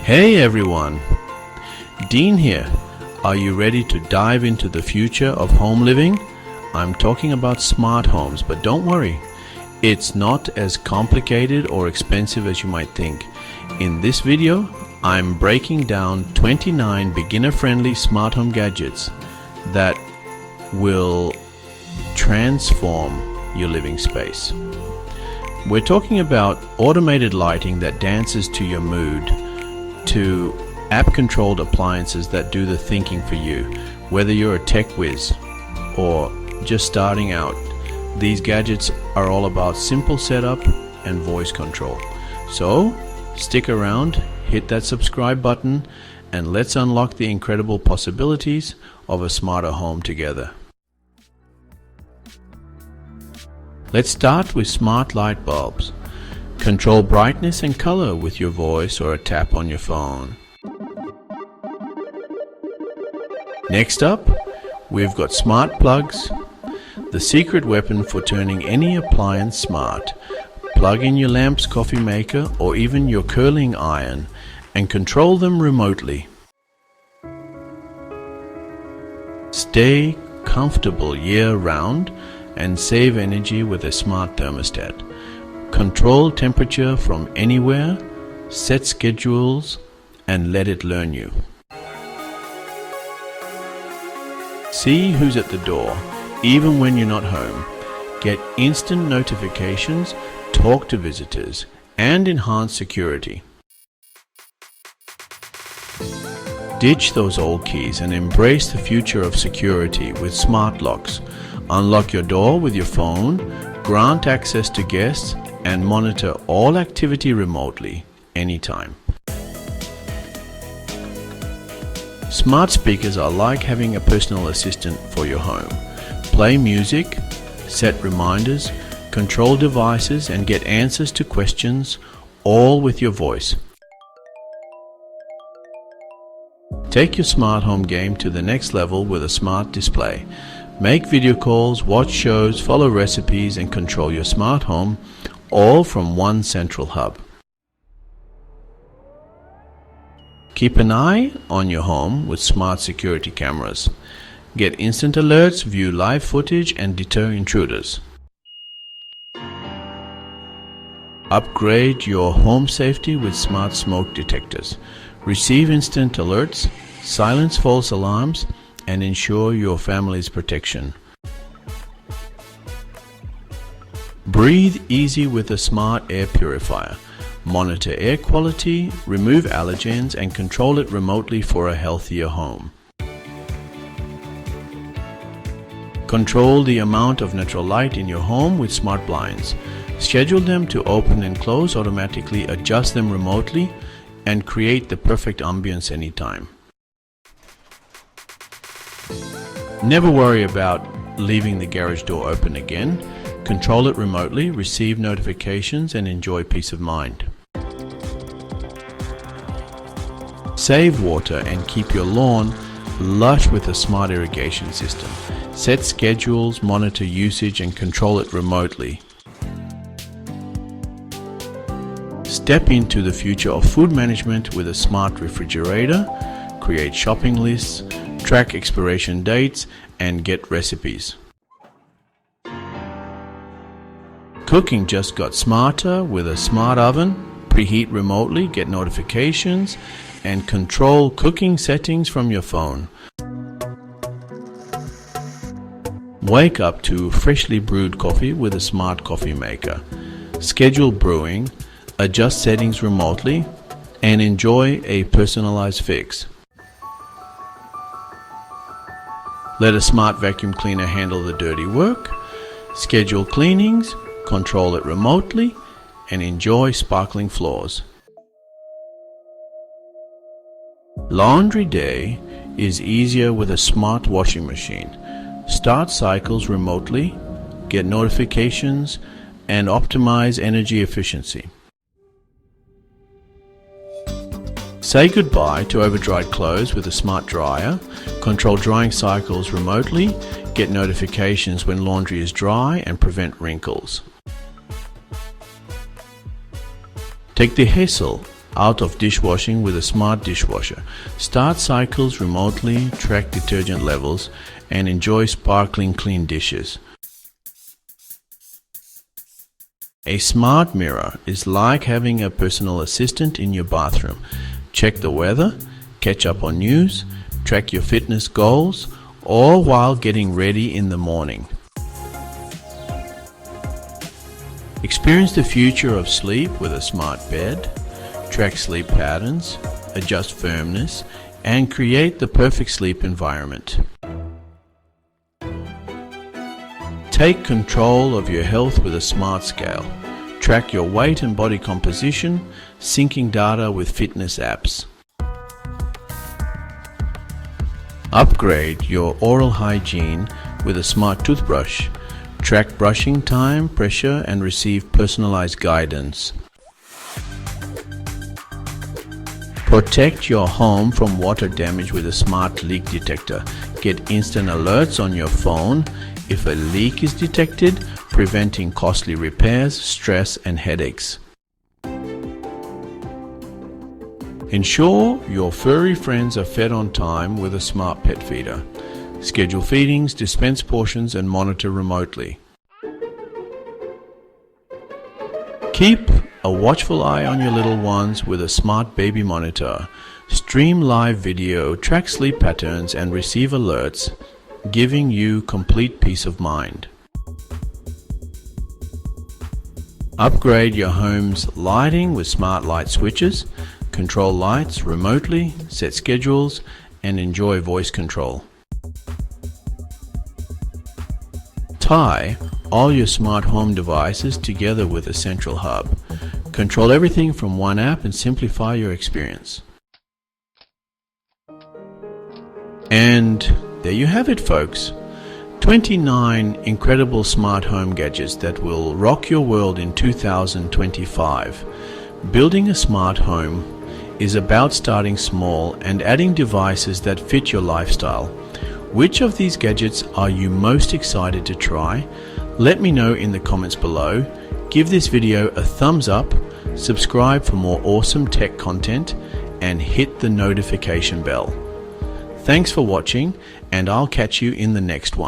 Hey everyone, Dean here. Are you ready to dive into the future of home living? I'm talking about smart homes, but don't worry, it's not as complicated or expensive as you might think. In this video, I'm breaking down 29 beginner-friendly smart home gadgets that will transform your living space. We're talking about automated lighting that dances to your mood, to app-controlled appliances that do the thinking for you. Whether you're a tech whiz or just starting out, these gadgets are all about simple setup and voice control. So stick around, hit that subscribe button, and let's unlock the incredible possibilities of a smarter home together. Let's start with smart light bulbs. Control brightness and color with your voice or a tap on your phone. Next up, we've got smart plugs, the secret weapon for turning any appliance smart. Plug in your lamps, coffee maker, or even your curling iron and control them remotely. Stay comfortable year-round and save energy with a smart thermostat. Control temperature from anywhere, set schedules, and let it learn you. See who's at the door, even when you're not home. Get instant notifications, talk to visitors, and enhance security. Ditch those old keys and embrace the future of security with smart locks. Unlock your door with your phone, grant access to guests, and monitor all activity remotely, anytime. Smart speakers are like having a personal assistant for your home. Play music, set reminders, control devices, and get answers to questions, all with your voice. Take your smart home game to the next level with a smart display. Make video calls, watch shows, follow recipes, and control your smart home, all from one central hub. Keep an eye on your home with smart security cameras. Get instant alerts, view live footage, and deter intruders. Upgrade your home safety with smart smoke detectors. Receive instant alerts, silence false alarms, and ensure your family's protection. Breathe easy with a smart air purifier. Monitor air quality, remove allergens, and control it remotely for a healthier home. Control the amount of natural light in your home with smart blinds. Schedule them to open and close automatically, adjust them remotely, and create the perfect ambience anytime. Never worry about leaving the garage door open again. Control it remotely, receive notifications, and enjoy peace of mind. Save water and keep your lawn lush with a smart irrigation system. Set schedules, monitor usage, and control it remotely. Step into the future of food management with a smart refrigerator. Create shopping lists, track expiration dates, and get recipes. Cooking just got smarter with a smart oven. Preheat remotely, get notifications, and control cooking settings from your phone. Wake up to freshly brewed coffee with a smart coffee maker. Schedule brewing, adjust settings remotely, and enjoy a personalized fix. Let a smart vacuum cleaner handle the dirty work. Schedule cleanings, control it remotely, and enjoy sparkling floors. Laundry day is easier with a smart washing machine. Start cycles remotely, get notifications, and optimize energy efficiency. Say goodbye to overdried clothes with a smart dryer. Control drying cycles remotely, get notifications when laundry is dry, and prevent wrinkles. Take the hassle out of dishwashing with a smart dishwasher. Start cycles remotely, track detergent levels, and enjoy sparkling clean dishes. A smart mirror is like having a personal assistant in your bathroom. Check the weather, catch up on news, track your fitness goals, all while getting ready in the morning. Experience the future of sleep with a smart bed. Track sleep patterns, adjust firmness, and create the perfect sleep environment. Take control of your health with a smart scale. Track your weight and body composition, syncing data with fitness apps. Upgrade your oral hygiene with a smart toothbrush. Track brushing time, pressure, and receive personalized guidance. Protect your home from water damage with a smart leak detector. Get instant alerts on your phone if a leak is detected, preventing costly repairs, stress, and headaches. Ensure your furry friends are fed on time with a smart pet feeder. Schedule feedings, dispense portions, and monitor remotely. Keep a watchful eye on your little ones with a smart baby monitor. Stream live video, track sleep patterns, and receive alerts, giving you complete peace of mind. Upgrade your home's lighting with smart light switches. Control lights remotely, set schedules, and enjoy voice control. Tie all your smart home devices together with a central hub. Control everything from one app and simplify your experience. And there you have it, folks. 29 incredible smart home gadgets that will rock your world in 2025. Building a smart home is about starting small and adding devices that fit your lifestyle. Which of these gadgets are you most excited to try? Let me know in the comments below. Give this video a thumbs up, subscribe for more awesome tech content, and hit the notification bell. Thanks for watching, and I'll catch you in the next one.